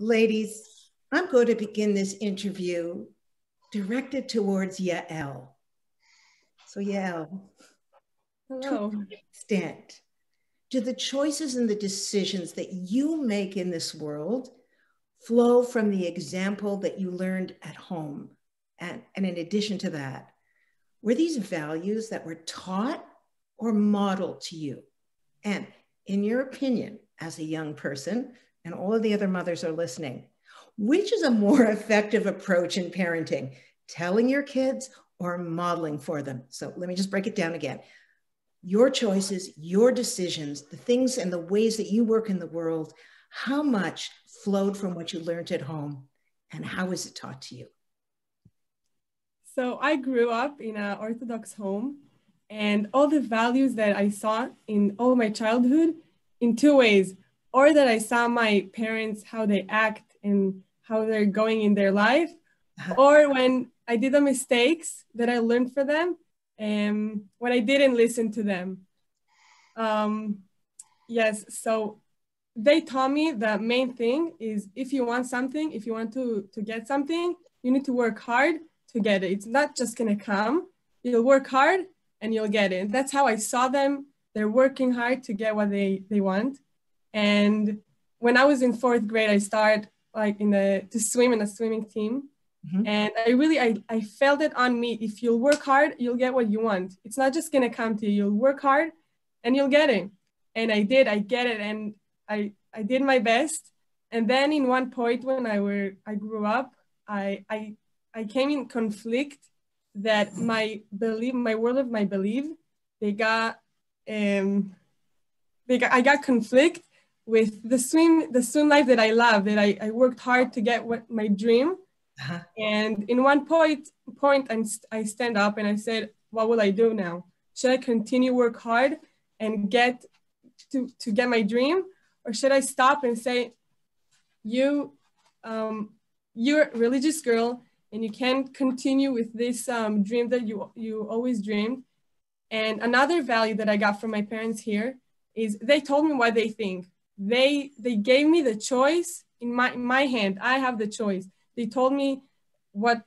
Ladies, I'm going to begin this interview directed towards Yael. So Yael, to Hello. what extent do the choices and the decisions that you make in this world flow from the example that you learned at home? And in addition to that, were these values that were taught or modeled to you? And in your opinion, as a young person, and all of the other mothers are listening, which is a more effective approach in parenting, telling your kids or modeling for them? So let me just break it down again. Your choices, your decisions, the things and the ways that you work in the world, how much flowed from what you learned at home, and how is it taught to you? So I grew up in an Orthodox home, and all the values that I saw in all my childhood in two ways, or that I saw my parents, how they act and how they're going in their life, or when I did the mistakes that I learned from them, and when I didn't listen to them. Yes, so they taught me the main thing is if you want something, if you want to get something, you need to work hard to get it. It's not just gonna come. You'll work hard and you'll get it. That's how I saw them. They're working hard to get what they want. And when I was in fourth grade, I started like to swim in a swimming team. Mm-hmm. And I felt it on me. If you'll work hard, you'll get what you want. It's not just gonna come to you. You'll work hard and you'll get it. And I did, I get it. And I did my best. And then in one point when I grew up, I came in conflict that my world of my belief, I got conflict with the swim life that I love, that I worked hard to get what my dream. Uh-huh. And in one point I stand up and I said, what will I do now? Should I continue work hard and get to get my dream? Or should I stop and say, you're a religious girl and you can't continue with this dream that you always dreamed? And another value that I got from my parents here is they told me what they think. They gave me the choice in my hand. I have the choice. They told me what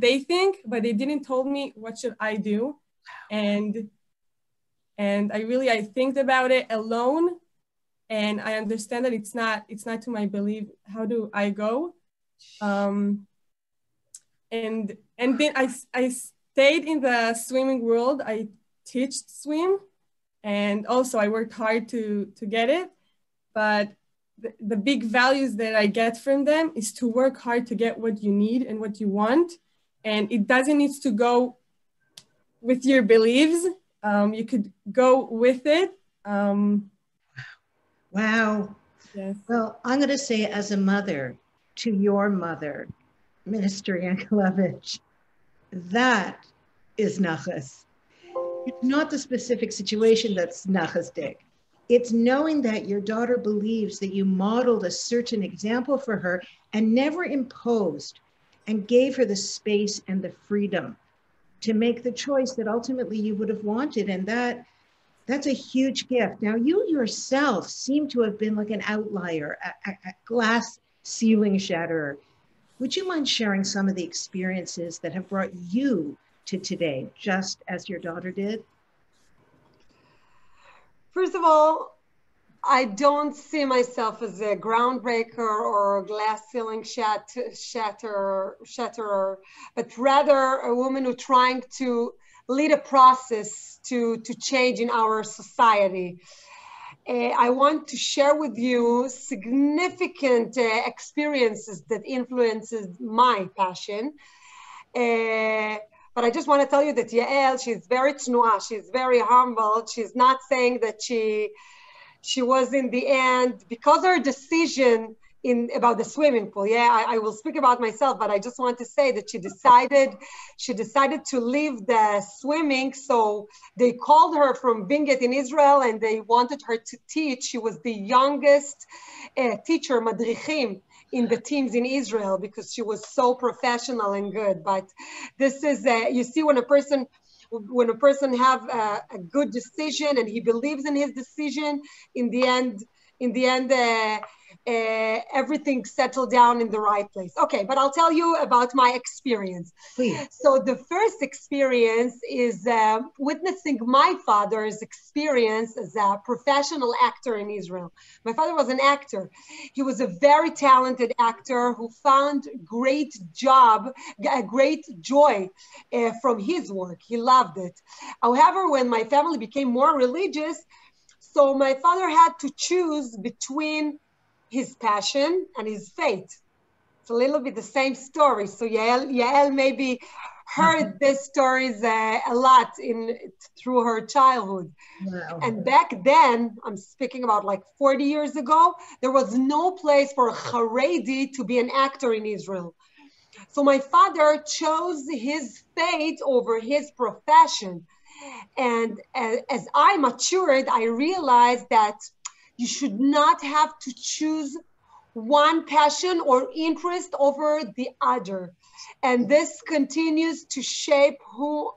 they think, but they didn't told me what should I do. And I think about it alone. And I understand that it's not to my belief. How do I go? And then I stayed in the swimming world. I teach swim, and also I worked hard to get it. But the big values that I get from them is to work hard to get what you need and what you want, and it doesn't need to go with your beliefs. You could go with it. Wow. Yes. Well, I'm going to say, as a mother to your mother, Minister Yankelevich, that is nachas. It's not the specific situation that's nachasdik. It's knowing that your daughter believes that you modeled a certain example for her and never imposed, and gave her the space and the freedom to make the choice that ultimately you would have wanted. And that's a huge gift. Now, you yourself seem to have been like an outlier, a glass ceiling shatterer. Would you mind sharing some of the experiences that have brought you to today, just as your daughter did? First of all, I don't see myself as a groundbreaker or a glass ceiling shatterer, but rather a woman who's trying to lead a process to change in our society. I want to share with you significant experiences that influences my passion. But I just want to tell you that Yael, she's very tznuah, she's very humble. She's not saying that she was in the end, because her decision about the swimming pool. Yeah, I will speak about myself, but I just want to say that she decided to leave the swimming. So they called her from Binget in Israel and they wanted her to teach. She was the youngest teacher, madrichim, in the teams in Israel, because she was so professional and good. But this is, you see, when a person have a good decision and he believes in his decision, in the end, everything settled down in the right place. Okay, but I'll tell you about my experience. Please. So the first experience is witnessing my father's experience as a professional actor in Israel. My father was an actor. He was a very talented actor who found great joy from his work. He loved it. However, when my family became more religious, so my father had to choose between his passion and his faith. It's a little bit the same story. So Yael maybe heard these stories a lot through her childhood. Wow. And back then, I'm speaking about like 40 years ago, there was no place for a Haredi to be an actor in Israel. So my father chose his faith over his profession. And as I matured, I realized that you should not have to choose one passion or interest over the other. And this continues to shape who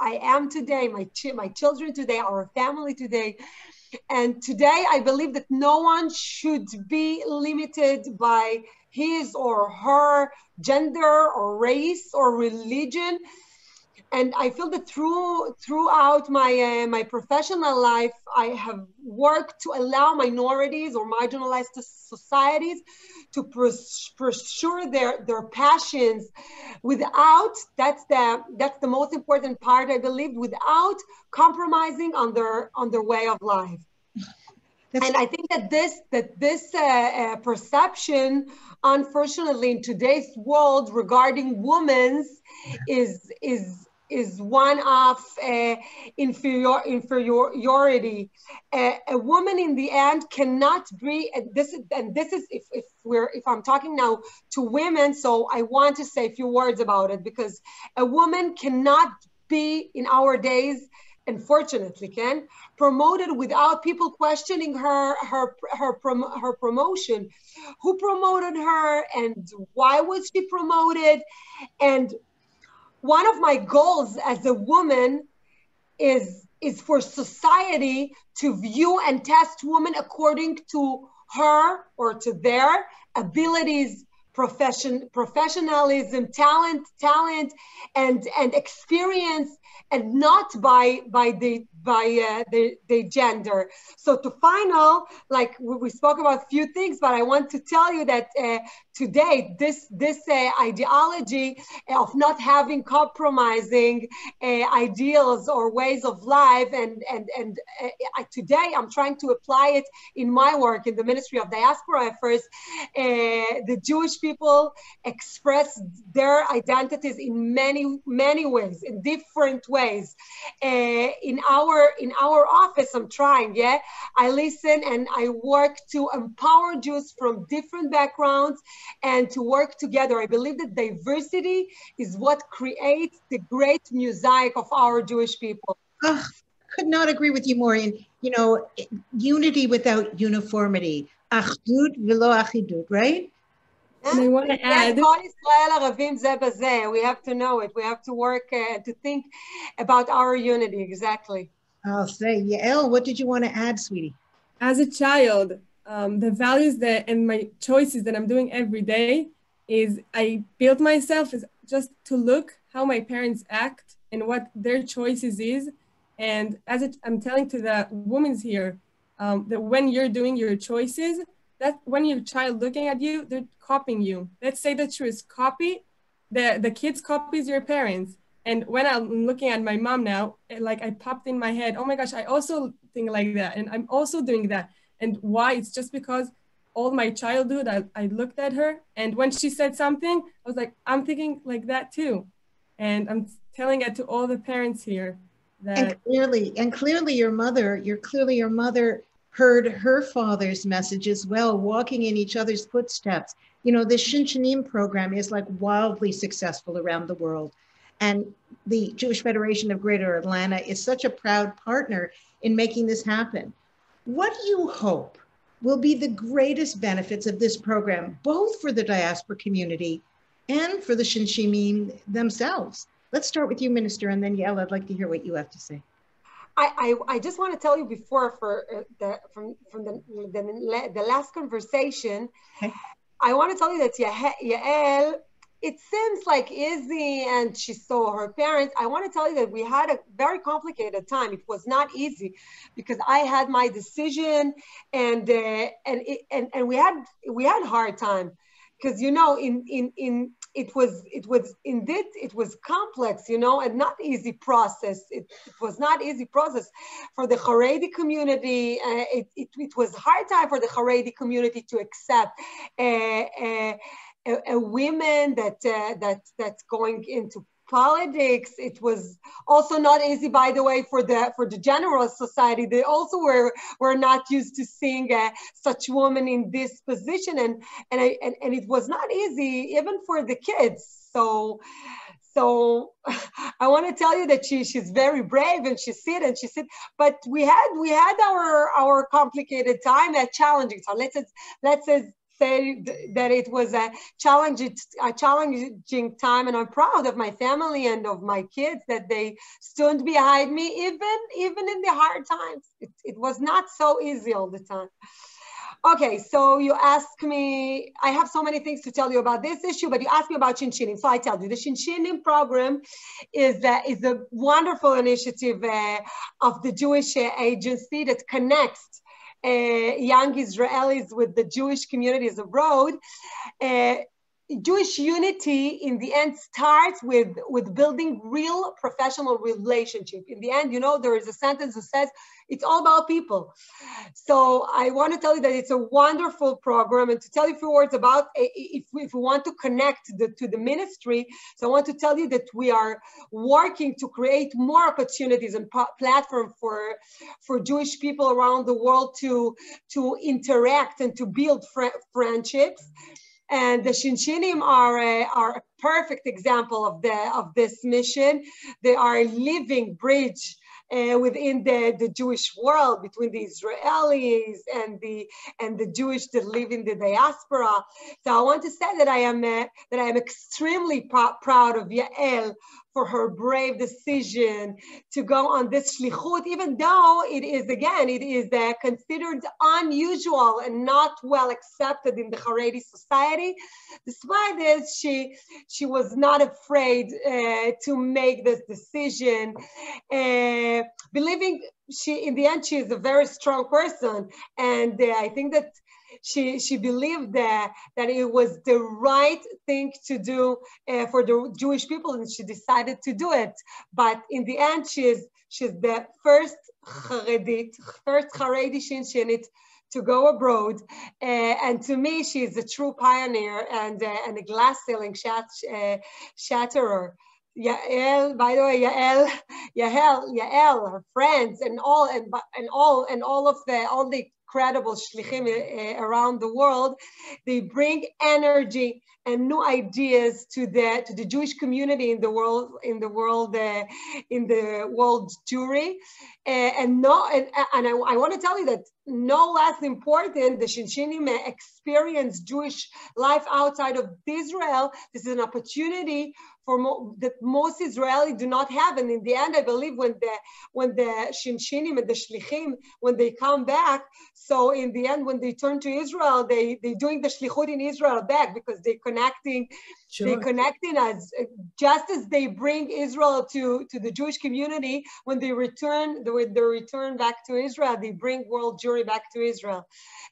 I am today, my children today, our family today. And today I believe that no one should be limited by his or her gender or race or religion. And I feel that throughout my professional life, I have worked to allow minorities or marginalized societies to pursue their passions without, that's the most important part, I believe, without compromising on their way of life. And I think that this perception, unfortunately, in today's world regarding women's is one of inferiority. A woman in the end cannot be, this is if I'm talking now to women, so I want to say a few words about it, because a woman cannot be in our days, unfortunately, promoted without people questioning her promotion. Who promoted her and why was she promoted? And one of my goals as a woman is for society to view and test women according to her or to their abilities, professionalism, talent, and experience, and not by the gender. So to final, like we spoke about a few things, but I want to tell you that today this ideology of not having compromising ideals or ways of life, and today I'm trying to apply it in my work in the Ministry of Diaspora Affairs. The Jewish people express their identities in many ways, in different ways. In our office, I'm trying, I listen and I work to empower Jews from different backgrounds and to work together. I believe that diversity is what creates the great mosaic of our Jewish people. Oh, could not agree with you more. And, unity without uniformity. Achdut v'lo achidut, right? And I want to add, we have to know it. We have to work to think about our unity. Exactly. I'll say, Yael, what did you want to add, sweetie? As a child, the values and my choices that I'm doing every day is I built myself is just to look how my parents act and what their choices is. And I'm telling to the women here that when you're doing your choices, that when your child looking at you, they're copying you. Let's say the truth, the kids copies your parents. And when I'm looking at my mom now, like I popped in my head, oh my gosh, I also think like that. And I'm also doing that. And why? It's just because all my childhood, I looked at her. And when she said something, I was like, I'm thinking like that too. And I'm telling it to all the parents here. That and clearly your mother heard her father's message as well, walking in each other's footsteps. The Shinshanim program is like wildly successful around the world. And the Jewish Federation of Greater Atlanta is such a proud partner in making this happen. What do you hope will be the greatest benefits of this program, both for the diaspora community and for the Shinshanim themselves? Let's start with you, Minister, and then Yael, I'd like to hear what you have to say. I just want to tell you before from the last conversation, okay. I want to tell you that Yael, it seems like easy and she saw her parents. I want to tell you that we had a very complicated time. It was not easy because I had my decision and we had hard time because it was complex, and not easy process. It was not easy process for the Haredi community. It was hard time for the Haredi community to accept a woman that's going into politics. It was also not easy, by the way, for the general society. They also were not used to seeing such woman in this position, and it was not easy even for the kids. So I want to tell you that she's very brave, and she said, but we had our complicated time, a challenging time. Let's say that it was a challenging time, and I'm proud of my family and of my kids that they stood behind me even in the hard times. It was not so easy all the time. Okay, so you asked me, I have so many things to tell you about this issue, but you asked me about Shinshinim. So I tell you, the Shinshinim program is a wonderful initiative of the Jewish agency that connects young Israelis with the Jewish communities abroad. Jewish unity in the end starts with building real professional relationship. In the end, there is a sentence that says it's all about people. So I want to tell you that it's a wonderful program, and to tell you a few words about if we want to connect to the ministry. So I want to tell you that we are working to create more opportunities and platform for Jewish people around the world to interact and to build friendships. And the Shinshinim are a perfect example of this mission. They are a living bridge within the Jewish world between the Israelis and the Jewish that live in the diaspora. So I want to say that I am extremely proud of Yael for her brave decision to go on this shlichut, even though it is considered unusual and not well accepted in the Haredi society. Despite this, she was not afraid to make this decision, believing in the end she is a very strong person, and I think that she believed that it was the right thing to do for the Jewish people, and she decided to do it. But in the end, she's the first Haredi Shinshinit to go abroad, and to me, she's a true pioneer and a glass ceiling shatterer. Yael, by the way, Yael, her friends, and all of the incredible shlichim around the world, they bring energy and new ideas to the Jewish community in the world Jewry, and I want to tell you that no less important, the Shinshinim experience Jewish life outside of Israel. This is an opportunity that most Israelis do not have, and in the end, I believe when the Shinshinim and the Shlichim, when they come back, so in the end, when they turn to Israel, they doing the Shlichut in Israel back, because they're connecting as just as they bring Israel to the Jewish community. When they return back to Israel, they bring world Jewry back to Israel,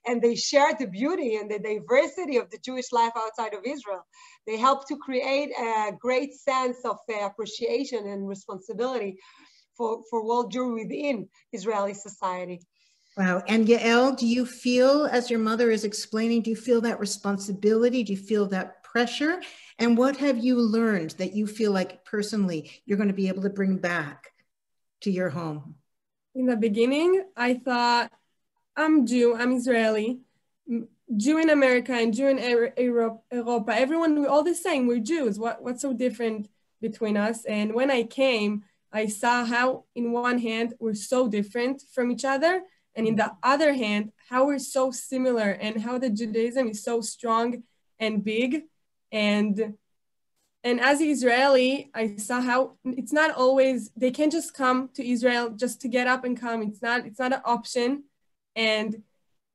and they share the beauty and the diversity of the Jewish life outside of Israel. They help to create a great sense of appreciation and responsibility for world Jewry within Israeli society. Wow. And Yael, do you feel, as your mother is explaining, do you feel that responsibility? Do you feel that pressure? And what have you learned that you feel like personally you're going to be able to bring back to your home? In the beginning, I thought, I'm Jew, I'm Israeli, Jew in America and Jew in Europe, everyone, we're all the same, we're Jews. What's so different between us? And when I came, I saw how in one hand, we're so different from each other. And in the other hand, how we're so similar and how the Judaism is so strong and big. And And as an Israeli, I saw how it's not always, they can't just come to Israel just to get up and come. It's not an option. And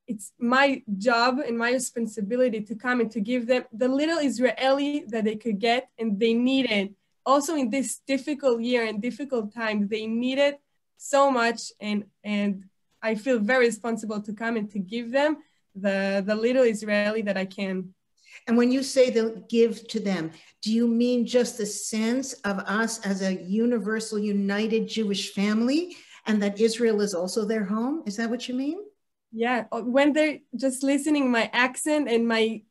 it's my job and my responsibility to come and to give them the little Israeli that they could get, and they need it. Also in this difficult year and difficult time, they need it so much. And I feel very responsible to come and to give them the little Israeli that I can. And when you say they'll give to them, do you mean just the sense of us as a universal, united Jewish family, and that Israel is also their home? Is that what you mean? Yeah, when they're just listening my accent and my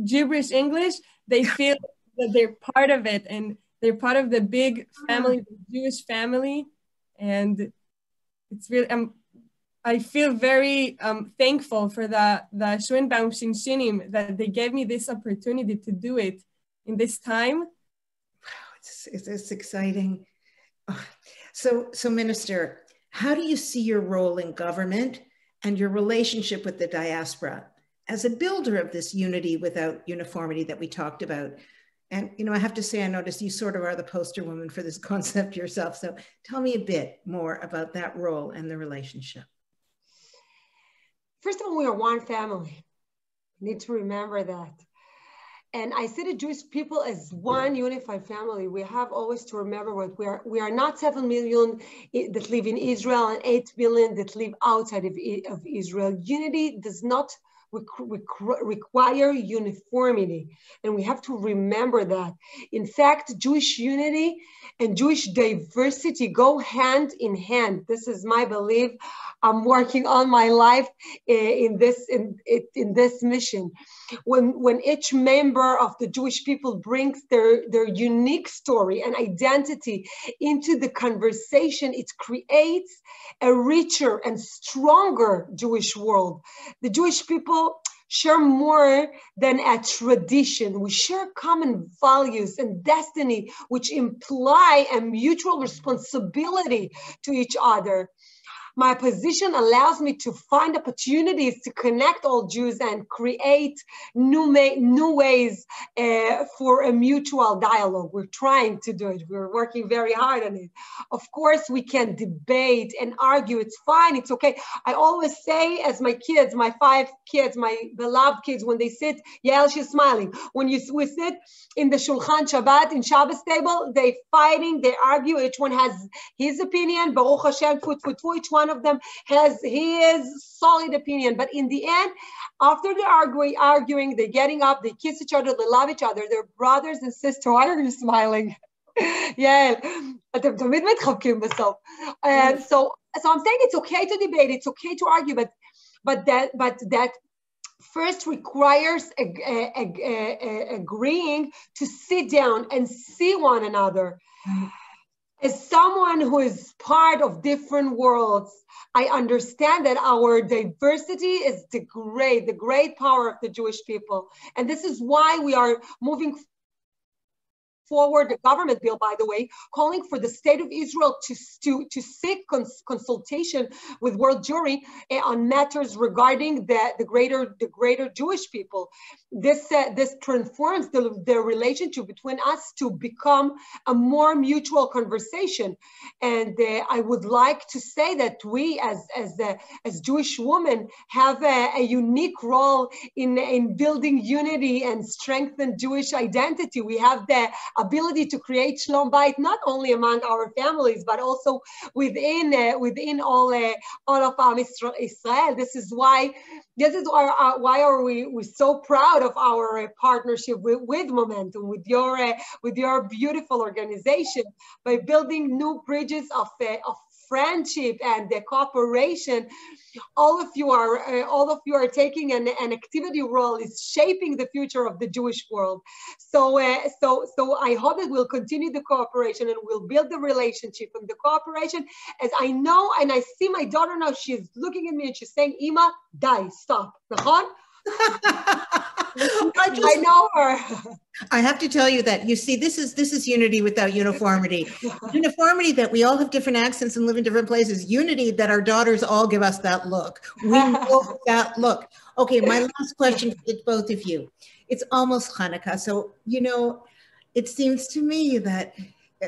gibberish English, they feel that they're part of it, and they're part of the big family, the Jewish family. And it's really, I feel very thankful for the Schwinbaum Shinshinim that they gave me this opportunity to do it in this time. Wow, it's exciting. So Minister, how do you see your role in government and your relationship with the diaspora as a builder of this unity without uniformity that we talked about? And, I have to say, I noticed you sort of are the poster woman for this concept yourself. So tell me a bit more about that role and the relationship. First of all, we are one family. We need to remember that. And I see the Jewish people as one unified family. We have always to remember what we are not 7 million that live in Israel and 8 million that live outside of Israel. Unity does not require uniformity. And we have to remember that. In fact, Jewish unity and Jewish diversity go hand in hand. This is my belief. I'm working on my life in this mission. When each member of the Jewish people brings their unique story and identity into the conversation, it creates a richer and stronger Jewish world. The Jewish people share more than a tradition. We share common values and destiny, which imply a mutual responsibility to each other. My position allows me to find opportunities to connect all Jews and create new ways for a mutual dialogue. We're trying to do it. We're working very hard on it. Of course, we can debate and argue. It's fine. It's okay. I always say, as my kids, my 5 kids, my beloved kids, when they sit, Yael, she's smiling. When we sit in the Shulchan Shabbat, in Shabbos table, they fighting, they argue. Each one has his opinion. Baruch Hashem, each one of them has his solid opinion. But in the end, after they're arguing, they're getting up, they kiss each other, they love each other, they're brothers and sisters. Why are you smiling? Yeah, אתם תמיד מתחבקים בסוף. So I'm saying it's okay to debate, it's okay to argue, but that first requires agreeing to sit down and see one another. As someone who is part of different worlds, I understand that our diversity is the great power of the Jewish people. And this is why we are moving forward the government bill, by the way, calling for the state of Israel to seek consultation with world Jewry on matters regarding the greater Jewish people. This transforms the relationship between us to become a more mutual conversation. And I would like to say that we as Jewish women have a unique role in building unity and strengthen Jewish identity. We have the ability to create Shalom Bayit, not only among our families, but also within all of Israel. This is why are we so proud of our partnership with Momentum, with your beautiful organization, by building new bridges of friendship and cooperation. All of you are taking an activity role, is shaping the future of the Jewish world. So I hope that we'll continue the cooperation and we'll build the relationship and the cooperation. As I know, and I see my daughter now, she's looking at me and she's saying, Ima, die, stop. Nachon? I know her. I have to tell you that, you see, this is unity without uniformity. Uniformity that we all have different accents and live in different places. Unity that our daughters all give us that look. We know that look. Okay, my last question for both of you. It's almost Hanukkah. So, it seems to me that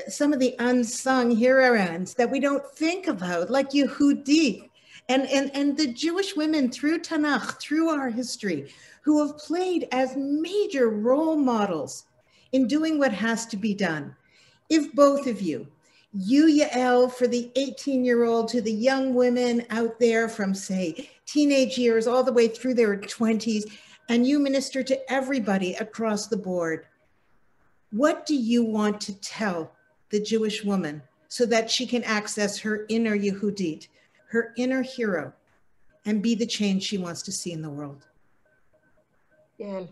some of the unsung heroines that we don't think about, like Yehudit, and the Jewish women through Tanakh, through our history, who have played as major role models in doing what has to be done. If both of you, Yael, for the 18-year-old to the young women out there from, say, teenage years all the way through their 20s, and you minister to everybody across the board, what do you want to tell the Jewish woman so that she can access her inner Yehudit, her inner hero, and be the change she wants to see in the world? Yeah.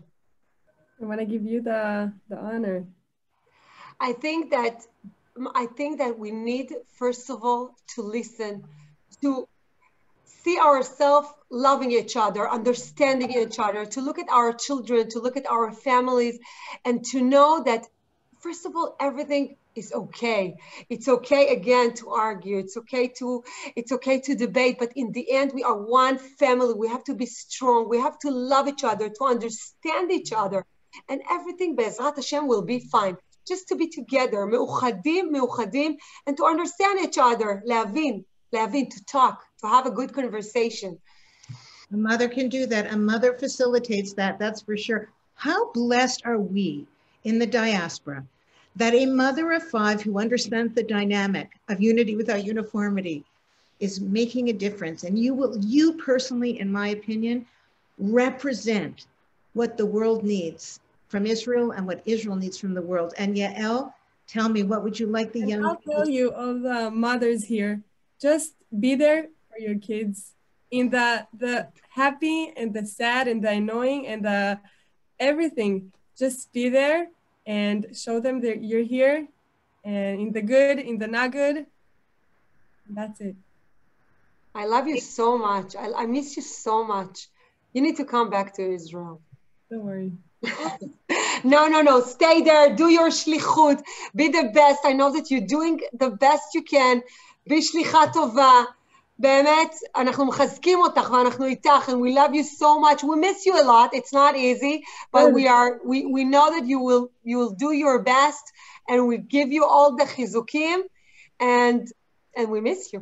I want to give you the honor. I think that we need, first of all, to listen, to see ourselves loving each other, understanding each other, to look at our children, to look at our families, and to know that, first of all, everything is okay. It's okay, again, to argue. It's okay to debate, but in the end, we are one family. We have to be strong. We have to love each other, to understand each other, and everything, Be'ezrat Hashem, will be fine. Just to be together, me'uchadim, and to understand each other, להבין, to talk, to have a good conversation. A mother can do that. A mother facilitates that, that's for sure. How blessed are we in the diaspora that a mother of 5 who understands the dynamic of unity without uniformity is making a difference. And you personally, in my opinion, represent what the world needs from Israel and what Israel needs from the world. And Yael, tell me, what would you like the young people? I'll tell you, all the mothers here, just be there for your kids in the happy and the sad and the annoying and the everything. Just be there and show them that you're here, and in the good, in the not good. That's it. I love you so much. I miss you so much. You need to come back to Israel. Don't worry. No. Stay there. Do your shlichut. Be the best. I know that you're doing the best you can. be שליחה טובה. באמת, אנחנו מחזקים אותך ואנחנו איתך, and we love you so much. We miss you a lot. It's not easy, but we know that you will do your best, and we give you all the chizukim, and we miss you.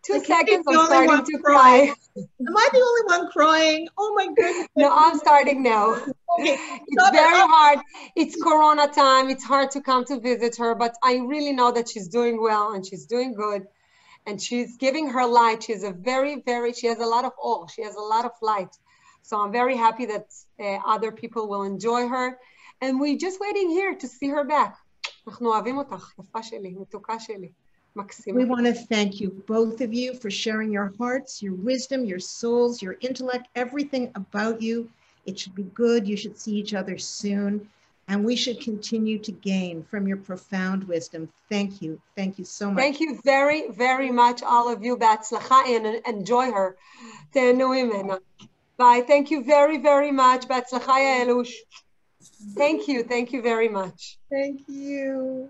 2 seconds, I'm starting to cry. Am I the only one crying? Oh my goodness. No, I'm starting now. Okay. It's very hard. It's Corona time. It's hard to come to visit her, but I really know that she's doing well and she's doing good. And she's giving her light. She's she has a lot of awe. She has a lot of light. So I'm very happy that other people will enjoy her. And we're just waiting here to see her back. אנחנו אוהבים אותך, יפה שלי, מתוקה שלי. We want to thank you, both of you, for sharing your hearts, your wisdom, your souls, your intellect, everything about you. It should be good. You should see each other soon. And we should continue to gain from your profound wisdom. Thank you. Thank you so much. Thank you very, very much, all of you. בהצלחה, and enjoy her. תהנו ממנה. Bye. Thank you very, very much. בהצלחה, יעלוש. Thank you. Thank you very much. Thank you.